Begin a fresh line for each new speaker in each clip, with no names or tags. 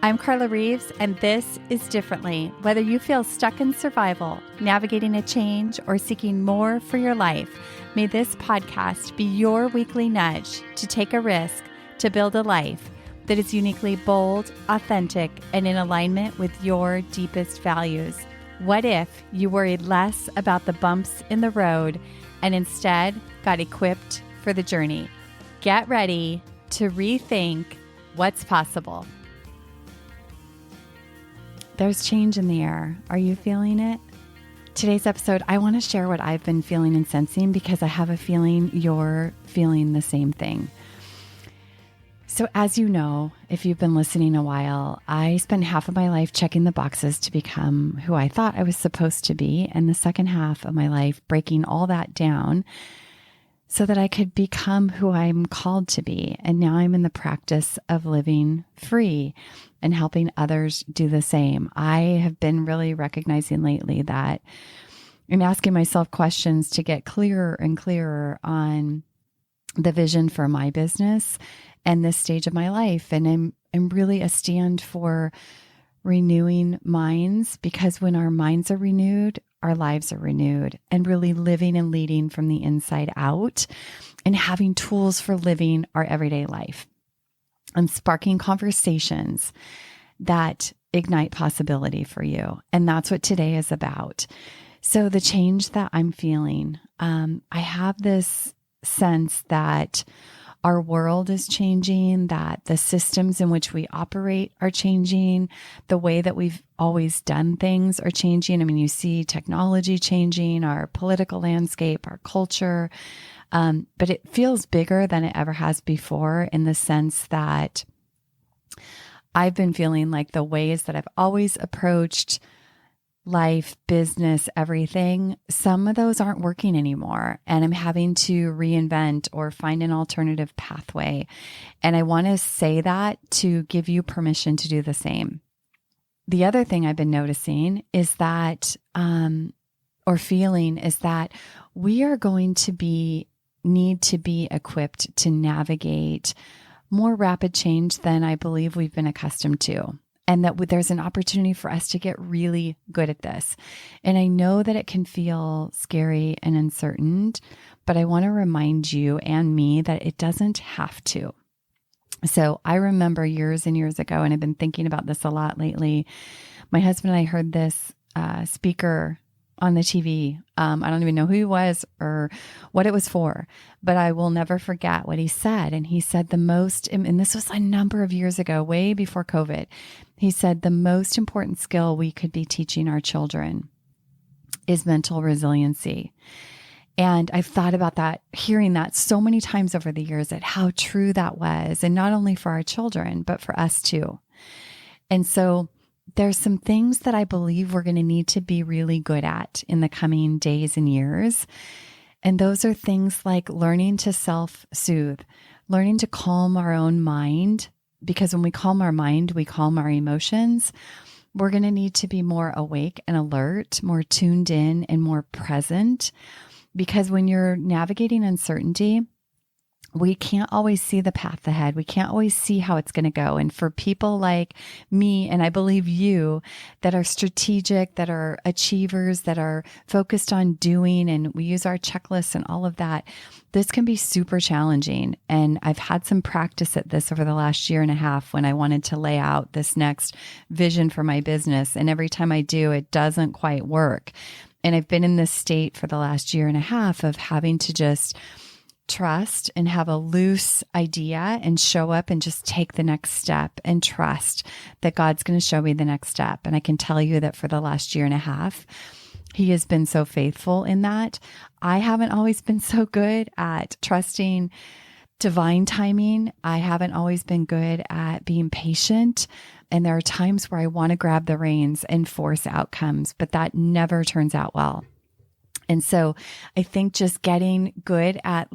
I'm Carla Reeves, and this is Differently. Whether you feel stuck in survival, navigating a change, or seeking more for your life, may this podcast be your weekly nudge to take a risk to build a life that is uniquely bold, authentic, and in alignment with your deepest values. What if you worried less about the bumps in the road and instead got equipped for the journey? Get ready to rethink what's possible. There's change in the air. Are you feeling it? Today's episode, I want to share what I've been feeling and sensing because I have a feeling you're feeling the same thing. So as you know, if you've been listening a while, I spent half of my life checking the boxes to become who I thought I was supposed to be, and the second half of my life breaking all that down so that I could become who I'm called to be. And now I'm in the practice of living free and helping others do the same. I have been really recognizing lately that I'm asking myself questions to get clearer and clearer on the vision for my business and this stage of my life. And I'm really a stand for renewing minds, because when our minds are renewed, our lives are renewed, and really living and leading from the inside out and having tools for living our everyday life and sparking conversations that ignite possibility for you. And that's what today is about. So the change that I'm feeling, I have this sense that our world is changing, that the systems in which we operate are changing, the way that we've always done things are changing. I mean, you see technology changing, our political landscape, our culture, but it feels bigger than it ever has before, in the sense that I've been feeling like the ways that I've always approached life, business, everything, some of those aren't working anymore. And I'm having to reinvent or find an alternative pathway. And I want to say that to give you permission to do the same. The other thing I've been noticing is that, or feeling, is that we are going to need to be equipped to navigate more rapid change than I believe we've been accustomed to. And that there's an opportunity for us to get really good at this. And I know that it can feel scary and uncertain, but I want to remind you and me that it doesn't have to. So I remember years and years ago, and I've been thinking about this a lot lately. My husband and I heard this speaker on the TV. I don't even know who he was or what it was for, but I will never forget what he said. And he said and this was a number of years ago, way before COVID. He said the most important skill we could be teaching our children is mental resiliency. And I've thought about that, hearing that so many times over the years, at how true that was. And not only for our children, but for us too. And so there's some things that I believe we're going to need to be really good at in the coming days and years. And those are things like learning to self-soothe, learning to calm our own mind, because when we calm our mind, we calm our emotions. We're going to need to be more awake and alert, more tuned in and more present, because when you're navigating uncertainty, we can't always see the path ahead. We can't always see how it's going to go. And for people like me, and I believe you, that are strategic, that are achievers, that are focused on doing, and we use our checklists and all of that, this can be super challenging. And I've had some practice at this over the last year and a half when I wanted to lay out this next vision for my business. And every time I do, it doesn't quite work. And I've been in this state for the last year and a half of having to just trust and have a loose idea and show up and just take the next step and trust that God's going to show me the next step. And I can tell you that for the last year and a half, He has been so faithful in that. I haven't always been so good at trusting divine timing. I haven't always been good at being patient. And there are times where I want to grab the reins and force outcomes, but that never turns out well. And so I think just getting good at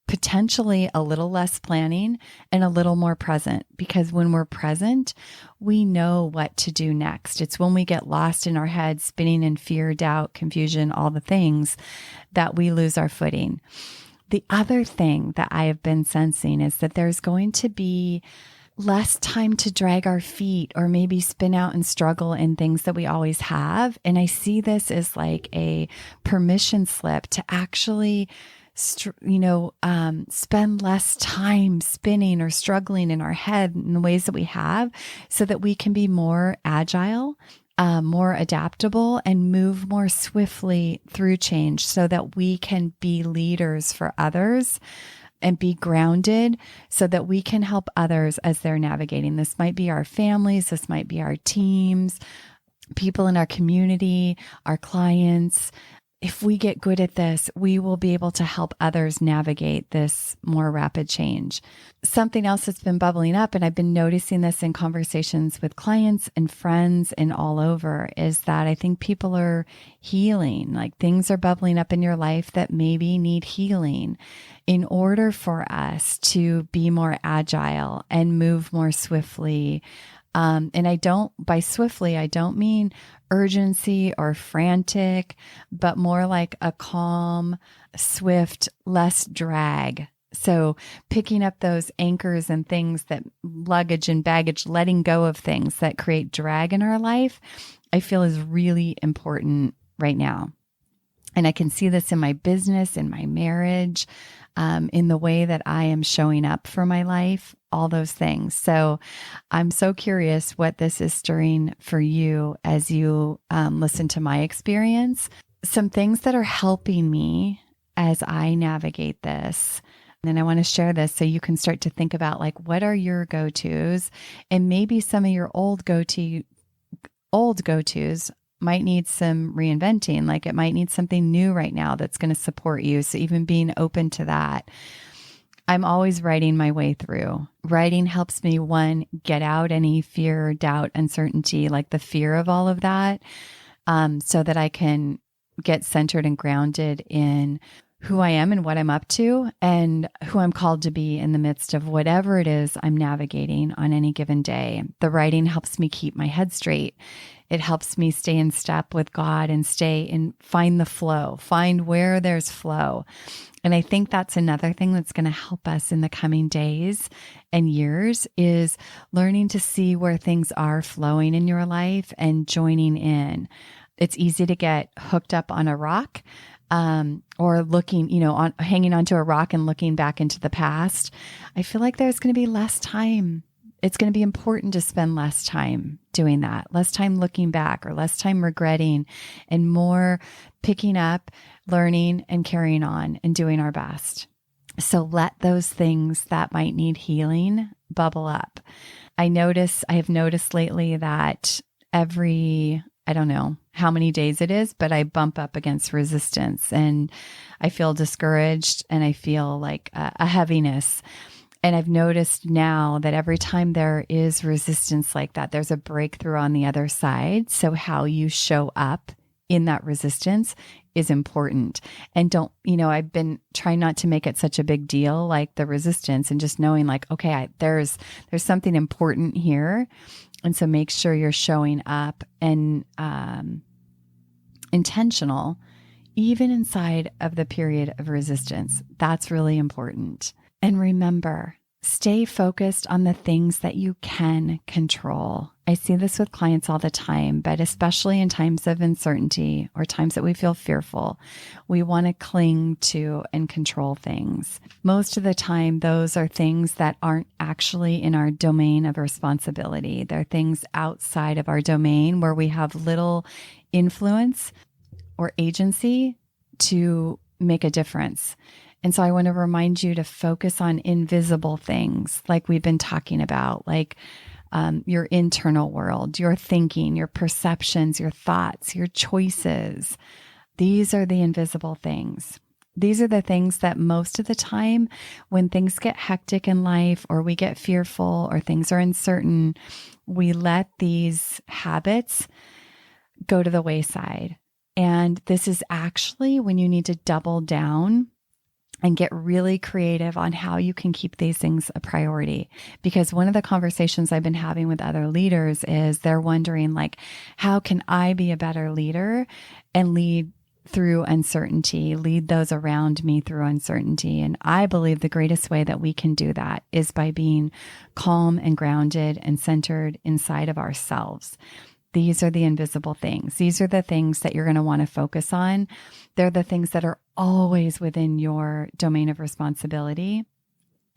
potentially a little less planning and a little more present, because when we're present, we know what to do next. It's when we get lost in our heads, spinning in fear, doubt, confusion, all the things, that we lose our footing. The other thing that I have been sensing is that there's going to be less time to drag our feet or maybe spin out and struggle in things that we always have. And I see this as like a permission slip to actually spend less time spinning or struggling in our head in the ways that we have, so that we can be more agile, more adaptable, and move more swiftly through change, so that we can be leaders for others and be grounded, so that we can help others as they're navigating. This might be our families, this might be our teams, people in our community, our clients. If we get good at this, we will be able to help others navigate this more rapid change. Something else that's been bubbling up, and I've been noticing this in conversations with clients and friends and all over, is that I think people are healing. Like, things are bubbling up in your life that maybe need healing in order for us to be more agile and move more swiftly. And by swiftly, I don't mean urgency or frantic, but more like a calm, swift, less drag. So picking up those anchors and things that luggage and baggage, letting go of things that create drag in our life, I feel is really important right now. And I can see this in my business, in my marriage, in the way that I am showing up for my life, all those things. So I'm so curious what this is stirring for you as you listen to my experience. Some things that are helping me as I navigate this. And I want to share this so you can start to think about, like, what are your go-tos? And maybe some of your old go-tos might need some reinventing. Like, it might need something new right now that's going to support you. So even being open to that. I'm always writing my way through. Writing helps me, one, get out any fear, doubt, uncertainty, like the fear of all of that, so that I can get centered and grounded in who I am and what I'm up to and who I'm called to be in the midst of whatever it is I'm navigating on any given day. The writing helps me keep my head straight. It helps me stay in step with God and find the flow, find where there's flow. And I think that's another thing that's going to help us in the coming days and years, is learning to see where things are flowing in your life and joining in. It's easy to get hooked up on a rock, or looking, hanging onto a rock and looking back into the past. I feel like there's going to be less time. It's going to be important to spend less time doing that, less time looking back or less time regretting, and more picking up, learning, and carrying on and doing our best. So let those things that might need healing bubble up. I have noticed lately that I don't know how many days it is, but I bump up against resistance, and I feel discouraged, and I feel like a heaviness. And I've noticed now that every time there is resistance like that, there's a breakthrough on the other side. So how you show up in that resistance is important. And I've been trying not to make it such a big deal, like the resistance, and just knowing, like, okay, there's something important here. And so make sure you're showing up and intentional, even inside of the period of resistance. That's really important. And remember, stay focused on the things that you can control. I see this with clients all the time, but especially in times of uncertainty or times that we feel fearful, we want to cling to and control things. Most of the time, those are things that aren't actually in our domain of responsibility. They're things outside of our domain where we have little influence or agency to make a difference. And so I want to remind you to focus on invisible things like we've been talking about, like your internal world, your thinking, your perceptions, your thoughts, your choices. These are the invisible things. These are the things that most of the time when things get hectic in life, or we get fearful, or things are uncertain, we let these habits go to the wayside. And this is actually when you need to double down and get really creative on how you can keep these things a priority. Because one of the conversations I've been having with other leaders is they're wondering, like, how can I be a better leader and lead through uncertainty, lead those around me through uncertainty. And I believe the greatest way that we can do that is by being calm and grounded and centered inside of ourselves. These are the invisible things. These are the things that you're going to want to focus on. They're the things that are always within your domain of responsibility.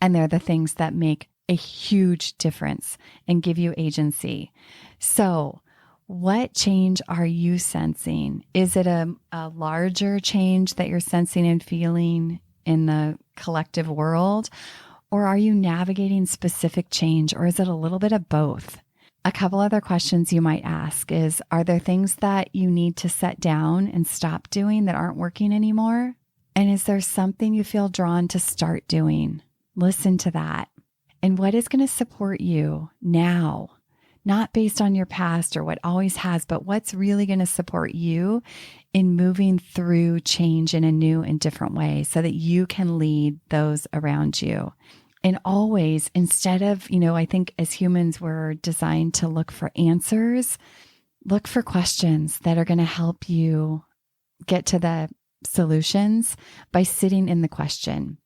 And they're the things that make a huge difference and give you agency. So, what change are you sensing? Is it a larger change that you're sensing and feeling in the collective world? Or are you navigating specific change? Or is it a little bit of both? A couple other questions you might ask is, are there things that you need to set down and stop doing that aren't working anymore? And is there something you feel drawn to start doing? Listen to that. And what is going to support you now? Not based on your past or what always has, but what's really going to support you in moving through change in a new and different way so that you can lead those around you. And always, instead of, I think as humans, we're designed to look for answers, look for questions that are going to help you get to the solutions by sitting in the question.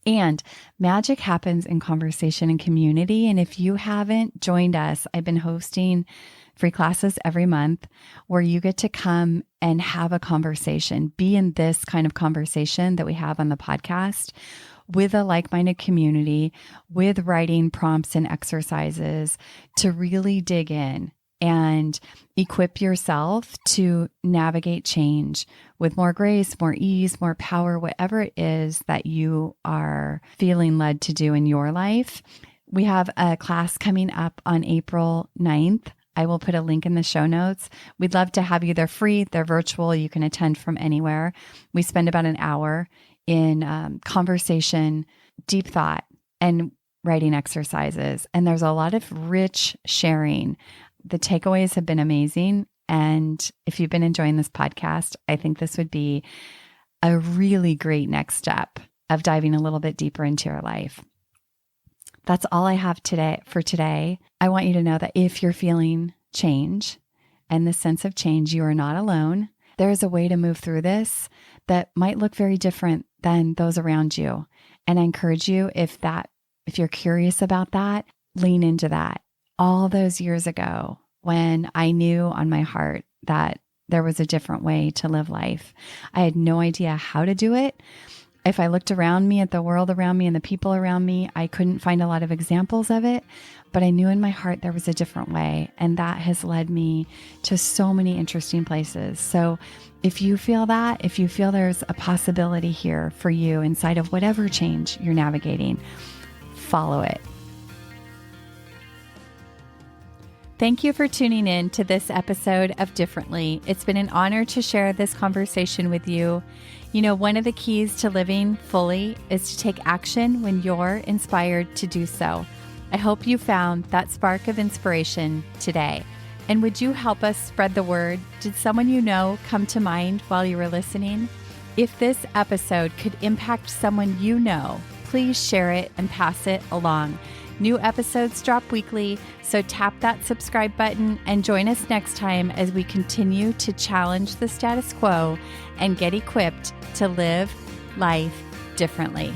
And magic happens in conversation and community. And if you haven't joined us, I've been hosting free classes every month where you get to come and have a conversation, be in this kind of conversation that we have on the podcast with a like-minded community, with writing prompts and exercises to really dig in and equip yourself to navigate change with more grace, more ease, more power, whatever it is that you are feeling led to do in your life. We have a class coming up on April 9th. I will put a link in the show notes. We'd love to have you. They're free. They're virtual. You can attend from anywhere. We spend about an hour in conversation, deep thought, and writing exercises. And there's a lot of rich sharing. The takeaways have been amazing. And if you've been enjoying this podcast, I think this would be a really great next step of diving a little bit deeper into your life. That's all I have for today. I want you to know that if you're feeling change and the sense of change, you are not alone. There is a way to move through this that might look very different than those around you. And I encourage you, if you're curious about that, lean into that. All those years ago, when I knew on my heart that there was a different way to live life, I had no idea how to do it. If I looked around me at the world around me and the people around me, I couldn't find a lot of examples of it, but I knew in my heart there was a different way. And that has led me to so many interesting places. So if you feel that, if you feel there's a possibility here for you inside of whatever change you're navigating, follow it. Thank you for tuning in to this episode of Differently. It's been an honor to share this conversation with you. One of the keys to living fully is to take action when you're inspired to do so. I hope you found that spark of inspiration today. And would you help us spread the word? Did someone you know come to mind while you were listening? If this episode could impact someone you know, please share it and pass it along. New episodes drop weekly, so tap that subscribe button and join us next time as we continue to challenge the status quo and get equipped to live life differently.